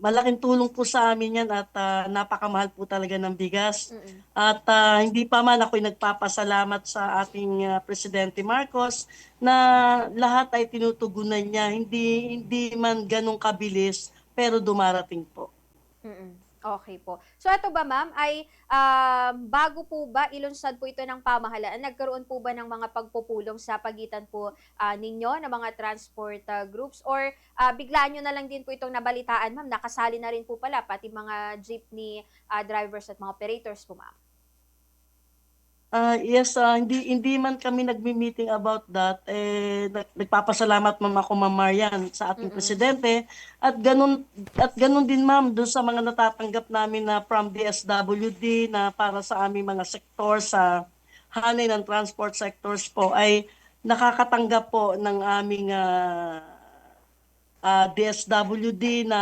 malaking tulong po sa amin yan at napakamahal po talaga ng bigas. Mm. At hindi pa man ako'y nagpapasalamat sa ating Presidente Marcos na lahat ay tinutugunan niya. Hindi man ganong kabilis pero dumarating po. Mm. Okay po. So eto ba ma'am ay, bago po ba ilunsad po ito ng pamahalaan, nagkaroon po ba ng mga pagpupulong sa pagitan po, ninyo ng mga transport, groups or, biglaan niyo na lang din po itong nabalitaan ma'am, nakasali na rin po pala pati mga jeepney, drivers at mga operators po ma'am? Yes, hindi hindi man kami nagmi-meeting about that, nagpapasalamat ma'am ako, Ma'am Marian, sa ating Mm. presidente at ganun din ma'am dun sa mga natatanggap namin na from DSWD na para sa aming mga sektor sa hanay ng transport sectors po ay nakakatanggap po ng aming DSWD na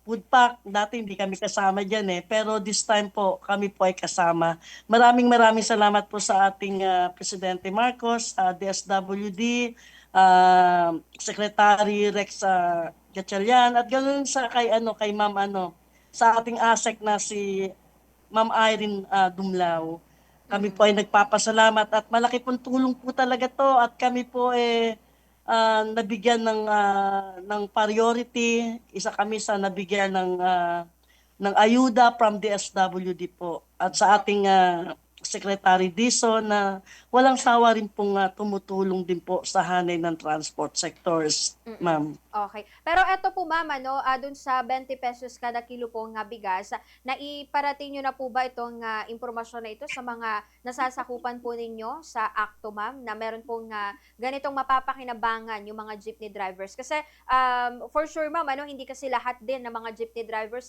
food pack. Dati hindi kami kasama dyan pero this time po kami po ay kasama. Maraming salamat po sa ating Presidente Marcos, DSWD, Secretary Rex Gatchalian at ganoon sa kay Ma'am sa ating ASEC na si Ma'am Irene Dumlao. Kami po Mm. ay nagpapasalamat at malaki pong tulong po talaga to at kami po nabigyan ng priority. Isa kami sa nabigyan ng ayuda from DSWD po at sa ating Secretary Dison na walang sawa rin pong tumutulong din po sa hanay ng transport sectors, Mm. ma'am. Okay. Pero eto po ma'am ano, dun sa ₱20 kada kilo po nga bigas, naiparating niyo na po ba itong, impormasyon na ito sa mga nasasakupan po ninyo sa akto ma'am, na meron pong, ganitong mapapakinabangan yung mga jeepney drivers? Kasi, for sure ma'am ano, hindi kasi lahat din ng mga jeepney drivers,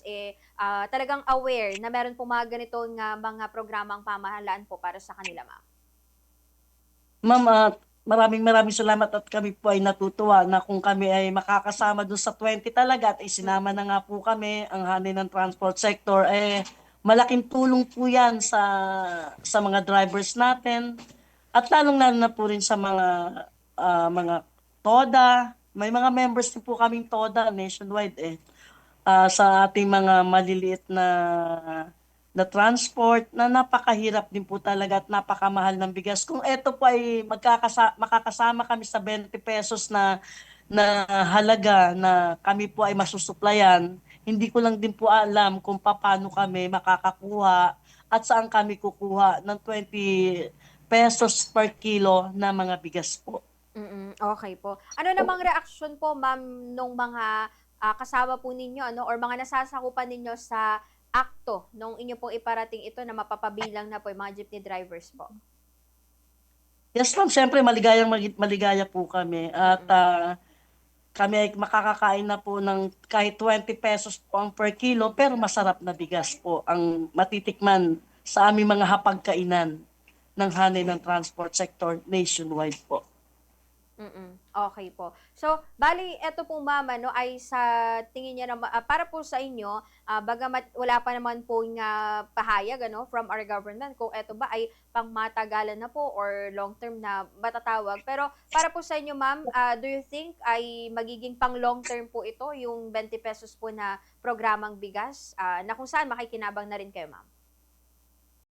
talagang aware na meron pong mga ganitong, mga programang pamahalaan po para sa kanila ma'am. Ma'am, maraming salamat at kami po ay natutuwa na kung kami ay makakasama do'n sa 20 talaga at isinama Mm. na nga po kami, ang hanay ng transport sector, malaking tulong po 'yan sa mga drivers natin at lalong-lalo na po rin sa mga TODA. May mga members din po kaming TODA nationwide, sa ating mga maliliit na transport na napakahirap din po talaga at napakamahal ng bigas. Kung eto po ay makakasama kami sa ₱20 na halaga na kami po ay masusuplayan, hindi ko lang din po alam kung paano kami makakakuha at saan kami kukuha ng ₱20 per kilo na mga bigas po. Mm. Okay po. Ano namang reaksyon po ma'am nung mga, kasama po ninyo ano or mga nasasakupan ninyo sa akto nung inyo pong iparating ito na mapapabilang na po yung mga jeepney drivers po? Yes ma'am, siyempre maligaya po kami at Mm. kami ay makakakain na po ng kahit ₱20 po ang per kilo pero masarap na bigas po ang matitikman sa aming mga hapagkainan ng hanay ng transport sector nationwide po. Mm. Okay po. So, bali eto po ma'am ano ay sa tingin niyo nama para po sa inyo, bagama't wala pa naman pong, pahayag ano from our government kung eto ba ay pangmatagalan na po or long term na matatawag. Pero para po sa inyo ma'am, do you think ay magiging pang long term po ito yung ₱20 po na programang bigas, na kung saan makikinabang na rin kayo ma'am?